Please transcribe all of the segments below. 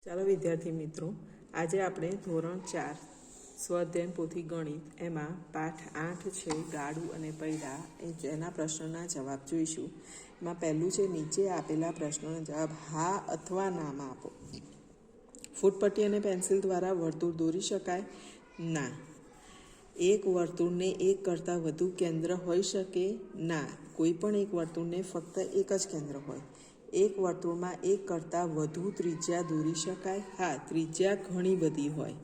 ચાલો વિદ્યાર્થી મિત્રો, આજે આપણે ધોરણ 4 સ્વાધ્યાય પોથી ગણિત એમાં પાઠ 8 છે ગાડું અને પૈડા એના પ્રશ્નના જવાબ જોઈશું. એમાં પહેલું છે નીચે આપેલા પ્રશ્નોના જવાબ હા અથવા નામાં આપો. ફૂટપટ્ટી અને પેન્સિલ દ્વારા વર્તુળ દોરી શકાય? ના. એક વર્તુળને એક કરતાં વધુ કેન્દ્ર હોઈ શકે? ના. કોઈ પણ એક વર્તુળને ફક્ત એક જ કેન્દ્ર હોય. એક વર્તુળમાં એક કરતાં વધુ ત્રિજ્યા દોરી શકાય? હા, ત્રિજ્યા ઘણી બધી હોય.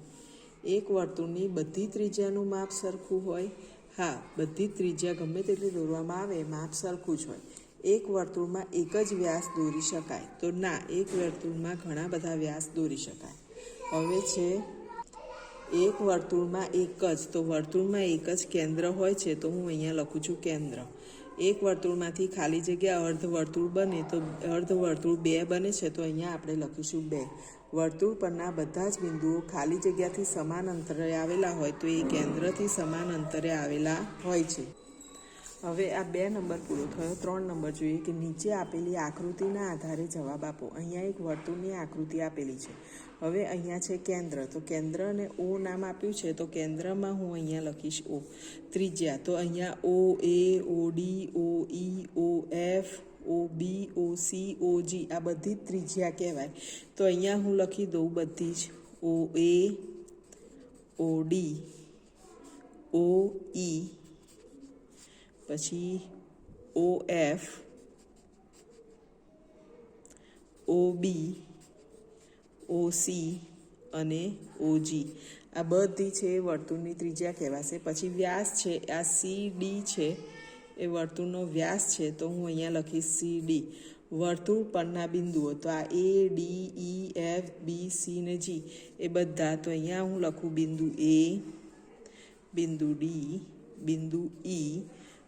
એક વર્તુળની બધી ત્રિજ્યાનું માપ સરખું હોય? હા, બધી ત્રિજ્યા ગમે તેટલી દોરવામાં આવે માપ સરખું જ હોય. એક વર્તુળમાં એક જ વ્યાસ દોરી શકાય? તો ના, એક વર્તુળમાં ઘણા બધા વ્યાસ દોરી શકાય. હવે છે એક વર્તુળમાં એક જ, તો વર્તુળમાં એક જ કેન્દ્ર હોય છે, તો હું અહીંયા લખું છું કેન્દ્ર. એક વર્તુળમાંથી ખાલી જગ્યા અર્ધવર્તુળ બને તો અર્ધવર્તુળ 2 બને છે, તો અહીંયા આપણે લખીશું 2. વર્તુળ પરના બધા જ બિંદુઓ ખાલી જગ્યાથી સમાન અંતરે આવેલા હોય તો એ કેન્દ્રથી સમાન અંતરે આવેલા હોય છે. હવે આ 2 નંબર પૂરો થયો. 3 નંબર જોઈએ કે નીચે આપેલી આકૃતિના આધારે જવાબ આપો. અહીંયા એક વર્તુળની આકૃતિ આપેલી છે. હવે અહીંયા છે કેન્દ્ર, તો કેન્દ્રને ઓ નામ આપ્યું છે, તો કેન્દ્રમાં હું અહીંયા લખીશ ઓ. ત્રિજ્યા, તો અહીંયા ઓ એ, ઓ ડી, ઓ ઈ, ઓ એફ, ઓ બી, ઓ સી, ઓ જી, આ બધી જ ત્રિજ્યા કહેવાય. તો અહીંયા હું લખી દઉં બધી જ ઓ એ, ઓ ડી, ઓ ઈ, પછી ઓ એફ, ઓ બી, ઓ સી અને ઓ જી, આ બધી છે વર્તુળની ત્રિજ્યા કહેવાશે. પછી વ્યાસ છે, આ સી ડી છે એ વર્તુળનો વ્યાસ છે, તો હું અહીંયા લખીશ સી ડી. વર્તુળ પરના બિંદુઓ, તો આ એ, ડી, ઈ, એફ, બી, સી ને જી એ બધા, તો અહીંયા હું લખું બિંદુ એ, બિંદુ ડી, બિંદુ ઈ,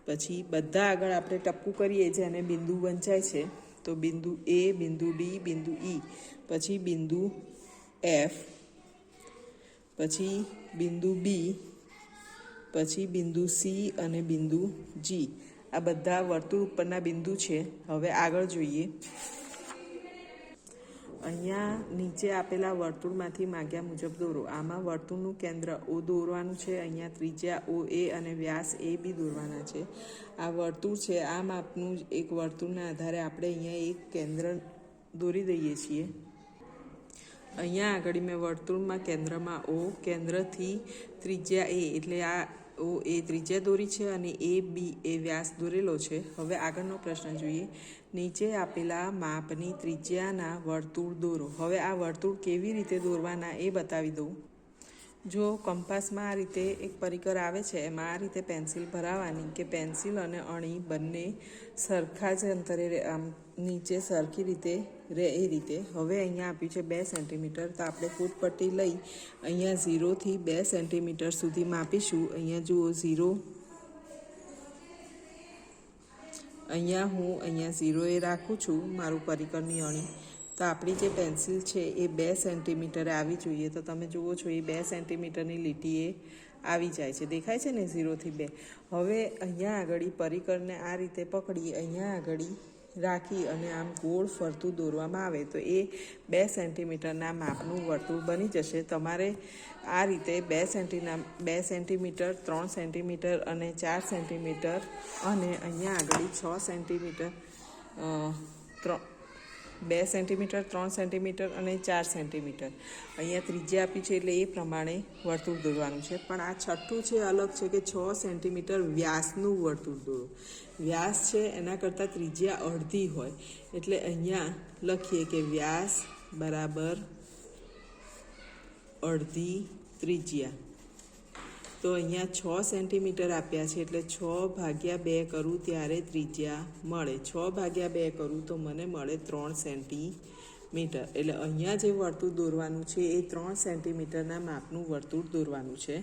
પછી બધા આગળ આપણે ટપકું કરીએ જેને બિંદુ વંચાય છે, તો બિંદુ એ, બિંદુ ડી, બિંદુ ઈ, પછી બિંદુ એફ, પછી બિંદુ બી, પછી બિંદુ સી અને બિંદુ જી, આ બધા વર્તુળ ઉપરના બિંદુ છે. હવે આગળ જોઈએ. અહીંયા નીચે આપેલા વર્તુળમાંથી માંગ્યા મુજબ દોરો. આમાં વર્તુળનું કેન્દ્ર ઓ દોરવાનું છે, અહીંયા ત્રિજ્યા ઓ એ અને વ્યાસ એ બી દોરવાના છે. આ વર્તુળ છે, આ માપનું એક વર્તુળના આધારે આપણે અહીંયા એક કેન્દ્ર દોરી દઈએ છીએ. અહીંયા આગળ મેં વર્તુળમાં કેન્દ્રમાં ઓ, કેન્દ્રથી ત્રિજ્યા એ, એટલે આ ઓ એ ત્રિજ્યા દોરી છે અને એ બી એ વ્યાસ દોરેલો છે. હવે આગળનો પ્રશ્ન જોઈએ. નીચે આપેલા માપની ત્રિજ્યાના વર્તુળ દોરો. હવે આ વર્તુળ કેવી રીતે દોરવાના એ બતાવી દઉં. જો કંપાસમાં આ રીતે એક પરિકર આવે છે, એમાં આ રીતે પેન્સિલ ભરાવાની કે પેન્સિલ અને અણી બંને સરખા જ અંતરે આમ નીચે સરખી રીતે રહે એ રીતે. હવે અહીંયા આપ્યું છે 2 સેન્ટીમીટર, તો આપણે ફૂટપટ્ટી લઈ અહીંયા 0થી 2 સેન્ટીમીટર સુધી માપીશું. અહીંયા જુઓ 0, અહીંયા 0 એ રાખું છું મારું પરિકરની અણી. તો આપણી જે પેન્સિલ છે એ 2 સેન્ટીમીટરે આવી જોઈએ. તો તમે જુઓ છો એ 2 સેન્ટીમીટરની લીટી એ આવી જાય છે, દેખાય છે ને 0થી 2. હવે અહીંયા આગળ પરિકરને આ રીતે પકડી અહીંયા આગળ રાખી અને આમ ગોળ ફરતું દોરવામાં આવે તો એ 2 સેન્ટીમીટરના માપનું વર્તુળ બની જશે. તમારે આ રીતે 2 સેન્ટીમીટર, 3 સેન્ટીમીટર અને 4 સેન્ટીમીટર અને અહીંયા આગળ 6 સેન્ટીમીટર, 2 સેન્ટીમીટર, 3 સેન્ટીમીટર અને 4 સેન્ટીમીટર અહીંયા ત્રિજ્યા આપી છે, એટલે એ પ્રમાણે વર્તુળ દોરવાનું છે. પણ આ છઠ્ઠું છે અલગ છે કે 6 સેન્ટીમીટર વ્યાસનું વર્તુળ દોરો. વ્યાસ છે એના કરતાં ત્રિજ્યા અડધી હોય, એટલે અહીંયા લખીએ કે વ્યાસ બરાબર અડધી ત્રિજ્યા. તો અહીંયા 6 સેન્ટીમીટર આપ્યા છે, એટલે 6/2 કરું ત્યારે ત્રિજ્યા મળે. 6/2 કરું તો મને મળે 3 સેન્ટીમીટર. એટલે અહીંયા જે વર્તુળ દોરવાનું છે એ 3 સેન્ટીમીટરના માપનું વર્તુળ દોરવાનું છે.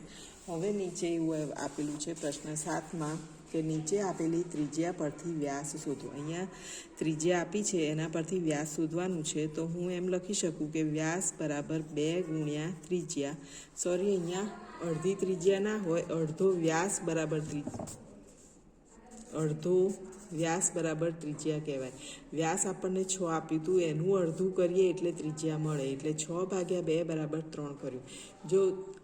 હવે નીચે એવું આપેલું છે પ્રશ્ન 7માં કે નીચે આપેલી ત્રિજ્યા પરથી વ્યાસ શોધો. અહીંયા ત્રિજ્યા આપી છે એના પરથી વ્યાસ શોધવાનું છે, તો હું એમ લખી શકું કે વ્યાસ બરાબર 2 ગુણ્યા ત્રિજ્યા. અહીંયા અડધી ત્રિજ્યા ના હોય, અડધો વ્યાસ બરાબર અડધો વ્યાસ બરાબર ત્રિજ્યા કહેવાય. વ્યાસ આપણને 6 આપ્યું હતું, એનું અડધું કરીએ એટલે ત્રિજ્યા મળે. એટલે 6 ભાગ્યા 2 બરાબર 3 કર્યું. જો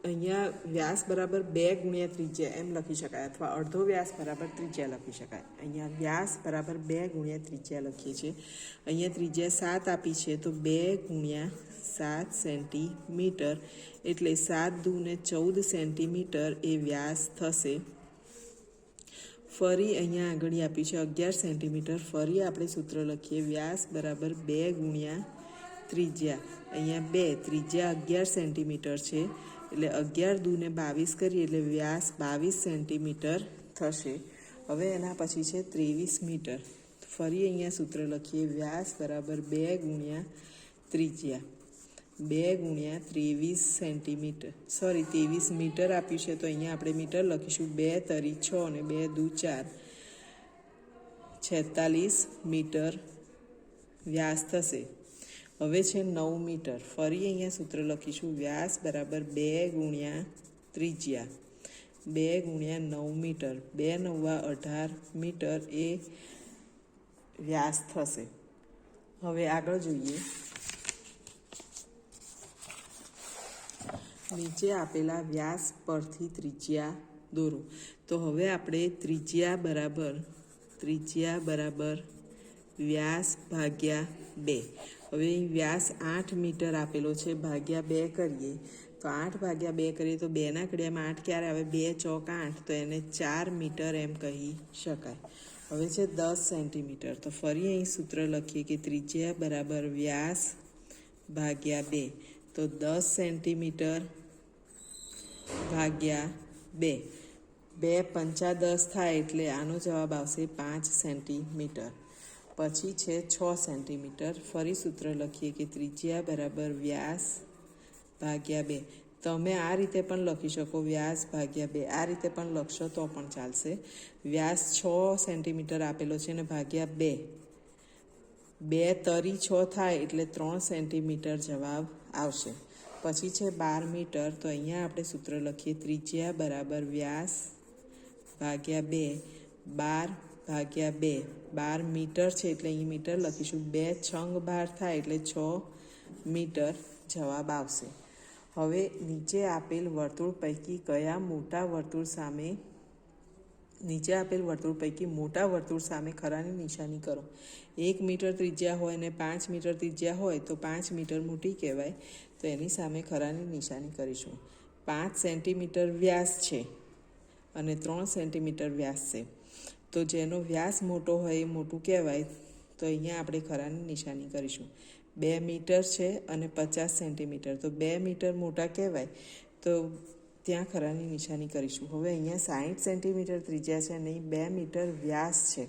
અહીંયા વ્યાસ બરાબર 2 ગુણ્યા ત્રિજ્યા એમ લખી શકાય, અથવા અડધો વ્યાસ બરાબર ત્રિજ્યા લખી શકાય. અહીંયા વ્યાસ બરાબર 2 ગુણ્યા ત્રિજ્યા લખીએ છીએ. અહીંયા ત્રિજ્યા 7 આપી છે, તો 2 ગુણ્યા 7 સેન્ટીમીટર એટલે 7 દુ ને 14 સેન્ટીમીટર એ વ્યાસ થશે. ફરી અહીંયા આગળ આપી છે 11 સેન્ટીમીટર. ફરી આપણે સૂત્ર લખીએ, વ્યાસ બરાબર 2 ગુણ્યા ત્રિજ્યા. અહીંયા 2, ત્રિજ્યા 11 સેન્ટીમીટર છે, એટલે 11 દુ ને 22 કરીએ એટલે વ્યાસ 22 સેન્ટીમીટર થશે. હવે એના પછી છે 23 મીટર. ફરી અહીંયા સૂત્ર લખીએ, વ્યાસ બરાબર 2 ગુણ્યા ત્રિજ્યા. 2 ગુણ્યા 23 સેન્ટીમીટર, 23 મીટર આપ્યું છે, તો અહીંયા આપણે મીટર લખીશું. 2 તરી 6 અને 2 દુ 4, 46 મીટર વ્યાસ થશે. હવે છે 9 મીટર. ફરી અહીંયા સૂત્ર લખીશું, વ્યાસ બરાબર 2 ગુણ્યા ત્રિજ્યા. 2 ગુણ્યા 9 મીટર, 2 9 18 મીટર એ વ્યાસ થશે. હવે આગળ જોઈએ. નીચે આપેલા વ્યાસ પરથી ત્રિજ્યા દોરો. તો હવે આપણે ત્રિજ્યા બરાબર વ્યાસ ભાગ્યા 2. હવે વ્યાસ 8 મીટર આપેલો છે, ભાગ્યા 2 કરીએ તો 8 ભાગ્યા 2 કરીએ તો 2ના કડિયામાં 8 ક્યારે આવે? 2 ચોક 8, તો એને 4 મીટર એમ કહી શકાય. હવે છે 10 સેન્ટીમીટર. તો ફરી અહીં સૂત્ર લખીએ કે ત્રિજ્યા બરાબર વ્યાસ ભાગ્યા 2. તો 10 સેન્ટીમીટર ભાગ્યા 2. 2 પંચા 10 થાય, એટલે આનો જવાબ આવશે 5 સેન્ટીમીટર. પછી છે 6 સેન્ટીમીટર. ફરી સૂત્ર લખીએ કે ત્રિજ્યા બરાબર વ્યાસ ભાગ્યા 2. તમે આ રીતે પણ લખી શકો, વ્યાસ ભાગ્યા 2. આ રીતે પણ લખશો તો પણ ચાલશે. વ્યાસ 6 સેન્ટીમીટર આપેલો છે અને ભાગ્યા 2. 2 તરી 6 થાય એટલે 3 સેન્ટીમીટર જવાબ આવશે. પછી છે 12 મીટર. તો અહીંયા આપણે સૂત્ર લખીએ, ત્રિજ્યા બરાબર વ્યાસ ભાગ્યા 2. 12 ભાગ્યા 2, 12 મીટર છે એટલે અહીં મીટર લખીશું. 2 છંગ 12 થાય એટલે 6 મીટર જવાબ આવશે. હવે નીચે આપેલ વર્તુળ પૈકી મોટા વર્તુળ સામે ખરાની નિશાની કરો. 1 મીટર ત્રિજ્યા હોય અને 5 મીટર ત્રિજ્યા હોય તો 5 મીટર મોટી કહેવાય. તો એની સામે ખરાની નિશાની કરીશું. 5 સેન્ટીમીટર વ્યાસ છે અને 3 સેન્ટીમીટર વ્યાસ છે, તો જેનો વ્યાસ મોટો હોય એ મોટું કહેવાય. તો અહીંયા આપણે ખરાની નિશાની કરીશું. 2 મીટર છે અને 50 સેન્ટીમીટર, તો 2 મીટર મોટા કહેવાય, તો ત્યાં ખરાની નિશાની કરીશું. હવે અહીંયા 60 સેન્ટીમીટર ત્રિજ્યા છે અને 2 મીટર વ્યાસ છે.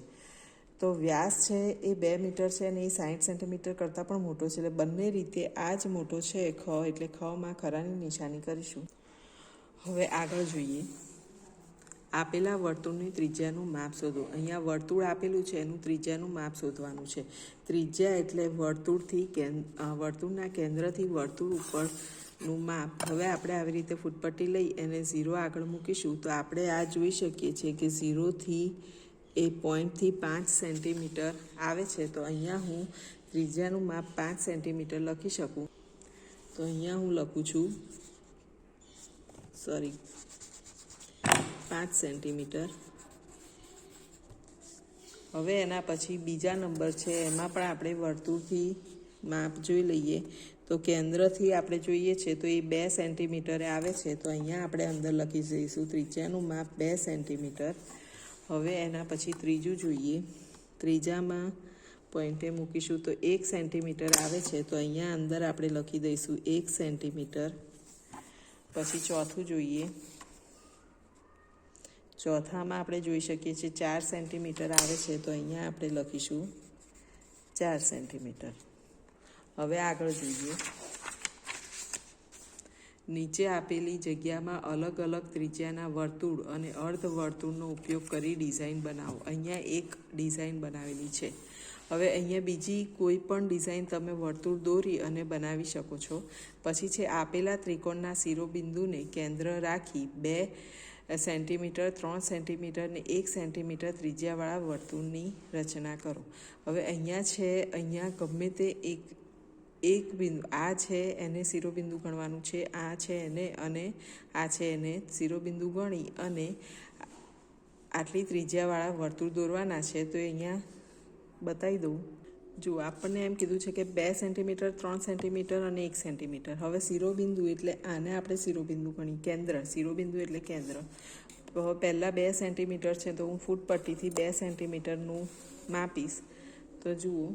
તો વ્યાસ છે એ 2 મીટર છે અને એ 60 સેન્ટીમીટર કરતાં પણ મોટો છે, એટલે બંને રીતે આ જ મોટો છે ખ, એટલે ખમાં ખરાની નિશાની કરીશું. હવે આગળ જોઈએ. આપેલા વર્તુળની ત્રિજ્યાનું માપ શોધો. અહીંયા વર્તુળ આપેલું છે, એનું ત્રિજ્યાનું માપ શોધવાનું છે. ત્રિજ્યા એટલે વર્તુળના કેન્દ્રથી વર્તુળ ઉપરનું માપ. હવે આપણે આવી રીતે ફૂટપટ્ટી લઈ એને 0 આગળ મૂકીશું તો આપણે આ જોઈ શકીએ છીએ કે 0થી એ પોઈન્ટથી 5 સેન્ટીમીટર આવે છે. તો અહીંયા હું ત્રિજ્યાનું માપ 5 સેન્ટીમીટર લખી શકું. તો અહીંયા હું લખું છું 5 સેન્ટીમીટર. હવે એના પછી બીજા નંબર છે, એમાં પણ આપણે વર્તુળથી માપ જોઈ લઈએ. તો કેન્દ્રથી આપણે જોઈએ છે તો એ 2 સેન્ટીમીટરે આવે છે. તો અહીંયા આપણે અંદર લખી દઈશું ત્રિજ્યાનું માપ 2 સેન્ટીમીટર. હવે એના પછી ત્રીજું જોઈએ. ત્રીજામાં પોઈન્ટે મૂકીશું તો 1 સેન્ટીમીટર આવે છે. તો અહીંયા અંદર આપણે લખી દઈશું 1 સેન્ટીમીટર. પછી ચોથું જોઈએ. ચોથામાં આપણે જોઈ શકીએ છીએ 4 સેન્ટીમીટર આવે છે. તો અહીંયા આપણે લખીશું 4 સેન્ટીમીટર. હવે આગળ જોઈએ. નીચે આપેલી જગ્યામાં અલગ અલગ ત્રિજ્યાના વર્તુળ અને અર્ધવર્તુળનો ઉપયોગ કરી ડિઝાઇન બનાવો. અહીંયા એક ડિઝાઇન બનાવેલી છે. હવે અહીંયા બીજી કોઈ પણ ડિઝાઇન તમે વર્તુળ દોરી અને બનાવી શકો છો. પછી છે આપેલા ત્રિકોણના શિરોબિંદુને કેન્દ્ર રાખી 2 સેન્ટીમીટર, 3 સેન્ટીમીટર ને 1 સેન્ટીમીટર ત્રિજ્યાવાળા વર્તુળની રચના કરો. હવે અહીંયા છે, અહીંયા ગમે તે એક બિંદુ, આ છે એને શિરોબિંદુ ગણવાનું છે, આ છે એને, અને આ છે એને શિરોબિંદુ ગણી અને આટલી ત્રિજ્યાવાળા વર્તુળ દોરવાના છે. તો અહીંયા બતાવી દઉં. જો આપણને એમ કીધું છે કે 2 સેન્ટીમીટર, 3 સેન્ટીમીટર અને 1 સેન્ટીમીટર. હવે શિરોબિંદુ એટલે આને આપણે શિરોબિંદુ ગણી, કેન્દ્ર, શિરોબિંદુ એટલે કેન્દ્ર. હવે પહેલાં 2 સેન્ટીમીટર છે તો હું ફૂટ પટ્ટીથી 2 સેન્ટીમીટરનું માપીશ. તો જુઓ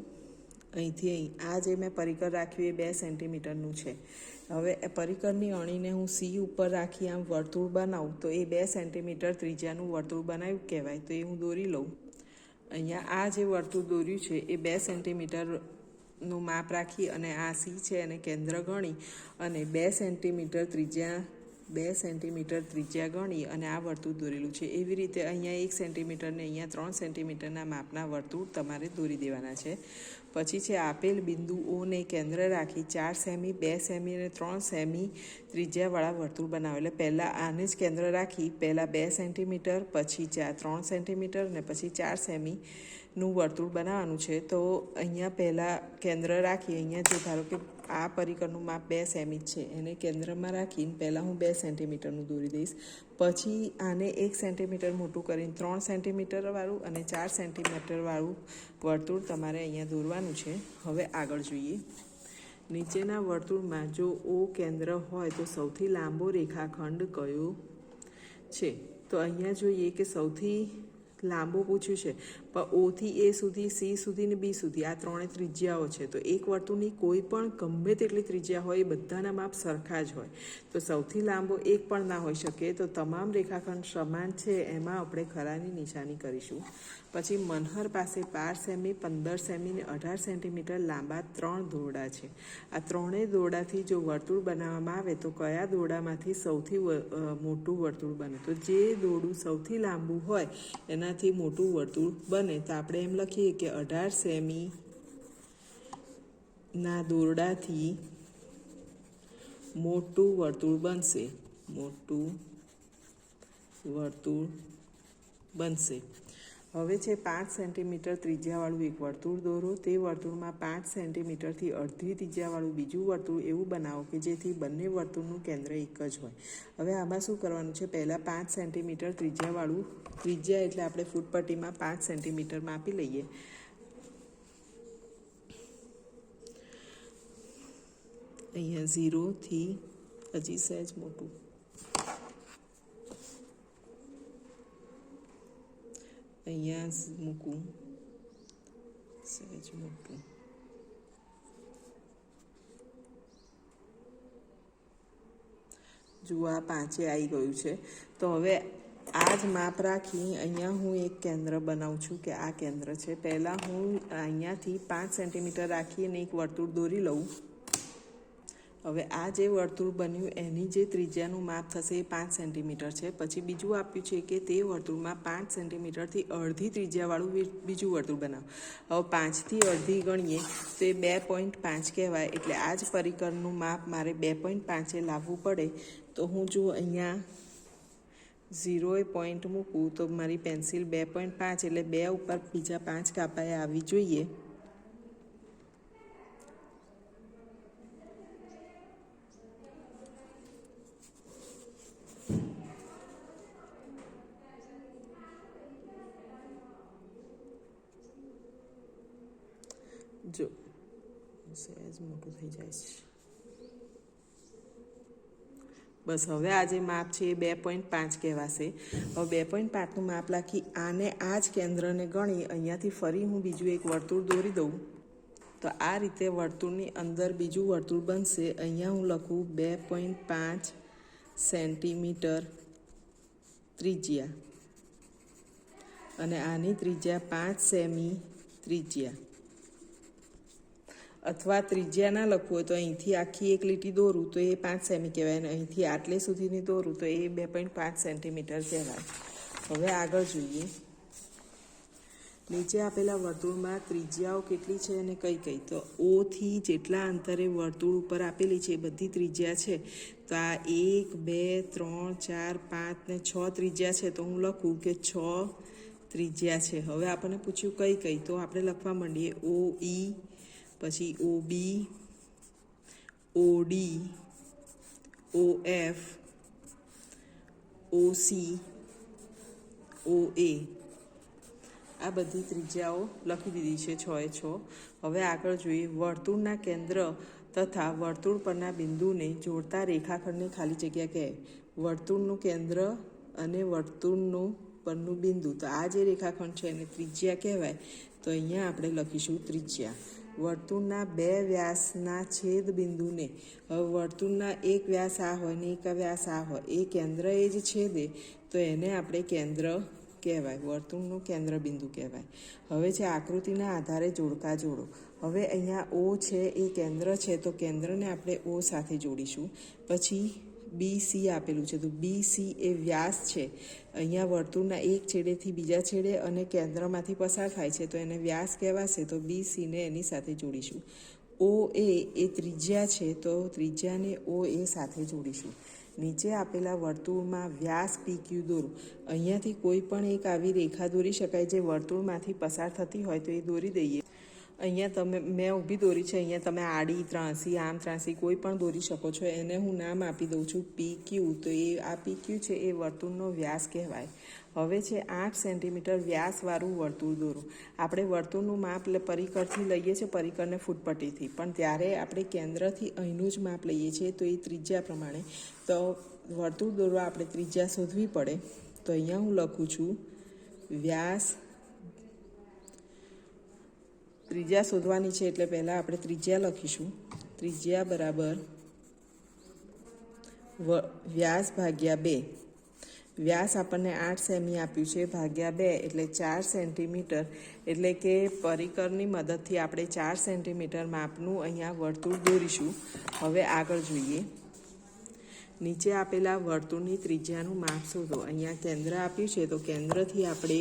અહીંથી અહીં આ જે મેં પરિકર રાખ્યું એ 2 સેન્ટીમીટરનું છે. હવે એ પરિકરની અણીને હું સી ઉપર રાખી આમ વર્તુળ બનાવું તો એ 2 સેન્ટીમીટર ત્રિજ્યાનું વર્તુળ બનાવ્યું કહેવાય. તો એ હું દોરી લઉં. અહીંયા આ જે વર્તુળ દોર્યું છે એ 2 સેન્ટીમીટરનું માપ રાખી અને આ સી છે એને કેન્દ્ર ગણી અને 2 સેન્ટીમીટર ત્રિજ્યા ગણી અને આ વર્તુળ દોરેલું છે. એવી રીતે અહીંયા 1 સેન્ટીમીટર ને અહીંયા 3 સેન્ટીમીટરના માપના વર્તુળ તમારે દોરી દેવાના છે. પછી છે આપેલ બિંદુઓને કેન્દ્ર રાખી 4 સેમી, 2 સેમી અને 3 સેમી ત્રિજ્યાવાળા વર્તુળ બનાવો. એટલે પહેલાં આને જ કેન્દ્ર રાખી પહેલાં 2 સેન્ટીમીટર, પછી 3 સેન્ટીમીટર ને પછી 4 સેમીનું વર્તુળ બનાવવાનું છે. તો અહીંયા પહેલાં કેન્દ્ર રાખી, અહીંયા જો ધારો કે આ પરિકરનું માપ 2 સેમી છે એને કેન્દ્રમાં રાખીને પહેલાં હું 2 સેન્ટીમીટરનું દોરી દઈશ. પછી આને 1 સેન્ટીમીટર મોટું કરીને 3 સેન્ટીમીટરવાળું અને 4 સેન્ટીમીટરવાળું વર્તુળ તમારે અહીંયા દોરવાનું છે. હવે આગળ જોઈએ. નીચેના વર્તુળમાં જો ઓ કેન્દ્ર હોય તો સૌથી લાંબો રેખાખંડ કયો છે? તો અહીંયા જોઈએ કે સૌથી લાંબો પૂછ્યું છે, પણ ઓથી એ સુધી, સી સુધી ને બી સુધી આ 3 ત્રિજ્યાઓ છે. તો એક વર્તુળની કોઈ પણ ગમે તેટલી ત્રિજ્યા હોય એ બધાના માપ સરખા જ હોય. તો સૌથી લાંબો એક પણ ના હોઈ શકે. તો તમામ રેખાખંડ સમાન છે એમાં આપણે ખરાની નિશાની કરીશું. પછી મનહર પાસે 12 સેમી, 15 સેમી ને 18 સેન્ટીમીટર લાંબા 3 દોરડા છે. આ 3 દોરડાથી જો વર્તુળ બનાવવામાં આવે તો કયા દોરડામાંથી સૌથી મોટું વર્તુળ બને? તો જે દોરડું સૌથી લાંબુ હોય એનાથી મોટું વર્તુળ બને. તો આપણે એમ લખીએ કે 18 સેમી ના દોરડાથી મોટું વર્તુળ બનશે. મોટું વર્તુળ બનશે. હવે છે 5 સેન્ટીમીટર ત્રિજ્યાવાળું એક વર્તુળ દોરો. તે વર્તુળમાં 5 સેન્ટીમીટરથી અડધી ત્રિજ્યાવાળું બીજું વર્તુળ એવું બનાવો કે જેથી બંને વર્તુળનું કેન્દ્ર એક જ હોય. હવે આમાં શું કરવાનું છે? પહેલાં 5 સેન્ટીમીટર ત્રિજ્યાવાળું, ત્રિજ્યા એટલે આપણે ફૂટપટ્ટીમાં 5 સેન્ટીમીટર માપી લઈએ. અહીંયા 0થી હજી સહેજ મોટું, અહીંયા મૂકું સહેજ મોટું. જુઓ આ 5 આવી ગયું છે. તો હવે આ જ માપ રાખી અહીંયા હું એક કેન્દ્ર બનાવું છું કે આ કેન્દ્ર છે. પહેલાં હું અહીંયાથી 5 સેન્ટીમીટર રાખી અને એક વર્તુળ દોરી લઉં. હવે આ જે વર્તુળ બન્યું એની જે ત્રિજ્યાનું માપ થશે એ 5 સેન્ટીમીટર છે. પછી બીજું આપ્યું છે કે તે વર્તુળમાં 5 સેન્ટીમીટરથી અડધી ત્રિજ્યાવાળું બીજું વર્તુળ બનાવો. હવે 5થી અડધી ગણીએ તો એ 2.5 કહેવાય. એટલે આ જ પરિકરનું માપ મારે 2.5 લાવવું પડે. તો હું જો અહીંયા 0 પોઈન્ટ મૂકું તો મારી પેન્સિલ 2.5 એટલે 2 ઉપર બીજા 5 કાપાએ આવી જોઈએ. જો સહેજ મોટું થઈ જાય છે. બસ હવે આ જે માપ છે એ 2.5 કહેવાશે. હવે 2.5નું માપ રાખી આને આ જ કેન્દ્રને ગણી અહીંયાથી ફરી હું બીજું એક વર્તુળ દોરી દઉં. તો આ રીતે વર્તુળની અંદર બીજું વર્તુળ બનશે. અહીંયા હું લખું 2.5 સેન્ટીમીટર ત્રિજ્યા અને આની ત્રિજ્યા 5 સેમી ત્રિજ્યા. અથવા ત્રિજ્યા ના લખવું હોય તો અહીંથી આખી એક લીટી દોરું તો એ 5 સેમી કહેવાય અને અહીંથી આટલે સુધીની દોરું તો એ 2.5 સેન્ટીમીટર કહેવાય. હવે આગળ જોઈએ. નીચે આપેલા વર્તુળમાં ત્રિજ્યાઓ કેટલી છે અને કઈ કઈ? તો ઓ થી જેટલા અંતરે વર્તુળ ઉપર આપેલી છે એ બધી ત્રિજ્યા છે. તો આ 1 2 3 4 5 ને 6 ત્રિજ્યા છે. તો હું લખું કે 6 ત્રિજ્યા છે. હવે આપણને પૂછ્યું કઈ કઈ, તો આપણે લખવા માંડીએ ઓ ઈ, પછી O B, O D, O F, O C, O A. આ બધી ત્રિજ્યાઓ લખી દીધી છે 6 એ 6. હવે આગળ જોઈએ, વર્તુળના કેન્દ્ર તથા વર્તુળ પરના બિંદુને જોડતા રેખાખંડને ખાલી જગ્યા કહે. વર્તુળનું કેન્દ્ર અને વર્તુળનું પરનું બિંદુ, તો આ જે રેખાખંડ છે એને ત્રિજ્યા કહેવાય. તો અહીંયા આપણે લખીશું ત્રિજ્યા. વર્તુળના બે વ્યાસના છેદ બિંદુને, હવે વર્તુળના એક વ્યાસ આ હોય ને એક વ્યાસ આ હોય, એ કેન્દ્ર એ જ છેદે તો એને આપણે કેન્દ્ર કહેવાય, વર્તુળનું કેન્દ્ર બિંદુ કહેવાય. હવે છે આકૃતિના આધારે જોડકા જોડો. હવે અહીંયા ઓ છે એ કેન્દ્ર છે, તો કેન્દ્રને આપણે ઓ સાથે જોડીશું. પછી બી સી આપેલું છે, તો બી સી એ વ્યાસ છે. અહીંયા વર્તુળના એક છેડેથી બીજા છેડે અને કેન્દ્રમાંથી પસાર થાય છે, તો એને વ્યાસ કહેવાશે. તો બી સીને એની સાથે જોડીશું. ઓ એ ત્રિજ્યા છે, તો ત્રિજ્યાને ઓ એ સાથે જોડીશું. નીચે આપેલા વર્તુળમાં વ્યાસ PQ દોરો. અહીંયાથી કોઈ પણ એક આવી રેખા દોરી શકાય જે વર્તુળમાંથી પસાર થતી હોય, તો એ દોરી દઈએ. અહીંયા મેં ઊભી દોરી છે, અહીંયા તમે આડી, ત્રાંસી, આમ ત્રાંસી કોઈ પણ દોરી શકો છો. એને હું નામ આપી દઉં છું PQ. તો આ PQ છે એ વર્તુળનો વ્યાસ કહેવાય. હવે છે 8 સેન્ટીમીટર વ્યાસવાળું વર્તુળ દોરો. આપણે વર્તુળનું માપ પરિકરથી લઈએ છીએ, પરિકરને ફૂટપટ્ટીથી, પણ ત્યારે આપણે કેન્દ્રથી અહીંનું જ માપ લઈએ છીએ. તો એ ત્રિજ્યા પ્રમાણે, તો વર્તુળ દોરવા આપણે ત્રિજ્યા શોધવી પડે. તો અહીંયા હું લખું છું વ્યાસ. ત્રિજ્યા શોધવાની છે એટલે પહેલાં આપણે ત્રિજ્યા લખીશું. ત્રિજ્યા બરાબર વ્યાસ ભાગ્યા 2. વ્યાસ આપણને 8 સેમી આપ્યું છે, ભાગ્યા 2 એટલે 4 સેન્ટીમીટર. એટલે કે પરિકરની મદદથી આપણે 4 સેન્ટીમીટર માપનું અહીંયા વર્તુળ દોરીશું. હવે આગળ જોઈએ, નીચે આપેલા વર્તુળની ત્રિજ્યાનું માપ શોધો. અહીંયા કેન્દ્ર આપ્યું છે, તો કેન્દ્રથી આપણે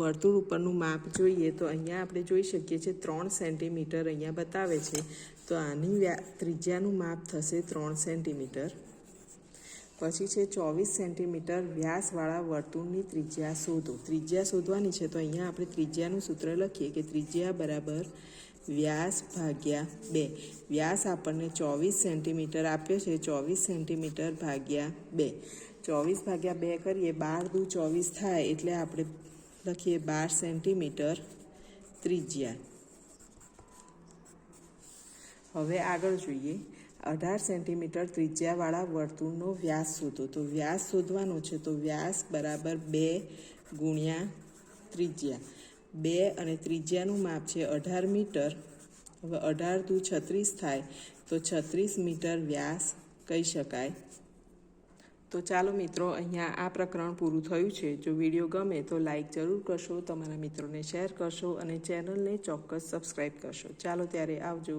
વર્તુળ ઉપરનું માપ જોઈએ. તો અહીંયા આપણે જોઈ શકીએ છીએ 3 સેન્ટીમીટર અહીંયા બતાવે છે. તો આની ત્રિજ્યાનું માપ થશે 3 સેન્ટીમીટર. પછી છે 24 સેન્ટીમીટર વ્યાસવાળા વર્તુળની ત્રિજ્યા શોધો. ત્રિજ્યા શોધવાની છે, તો અહીંયા આપણે ત્રિજ્યાનું સૂત્ર લખીએ કે ત્રિજ્યા બરાબર વ્યાસ ભાગ્યા 2. વ્યાસ આપણને 24 સેન્ટીમીટર આપ્યો છે, 24 સેન્ટીમીટર ભાગ્યા 2. 24 ભાગ્યા 2 કરીએ, 12 દુ 24 થાય, એટલે આપણે લખીએ 12 સેન્ટીમીટર ત્રિજ્યા. હવે આગળ જોઈએ, 18 સેન્ટીમીટર ત્રિજ્યાવાળા વર્તુળનો વ્યાસ શોધો. તો વ્યાસ શોધવાનો છે, તો વ્યાસ બરાબર 2 ગુણ્યા ત્રિજ્યા. 2 અને ત્રિજ્યાનું માપ છે 18 મીટર. હવે 18 દુ 36 થાય, તો 36 મીટર વ્યાસ કહી શકાય. તો ચાલો મિત્રો, અહીંયા આ પ્રકરણ પૂરું થયું છે. જો વિડીયો ગમે તો લાઈક જરૂર કરશો, તમારા મિત્રોને શેર કરશો અને ચેનલને ચોક્કસ સબસ્ક્રાઈબ કરશો. ચાલો ત્યારે, આવજો.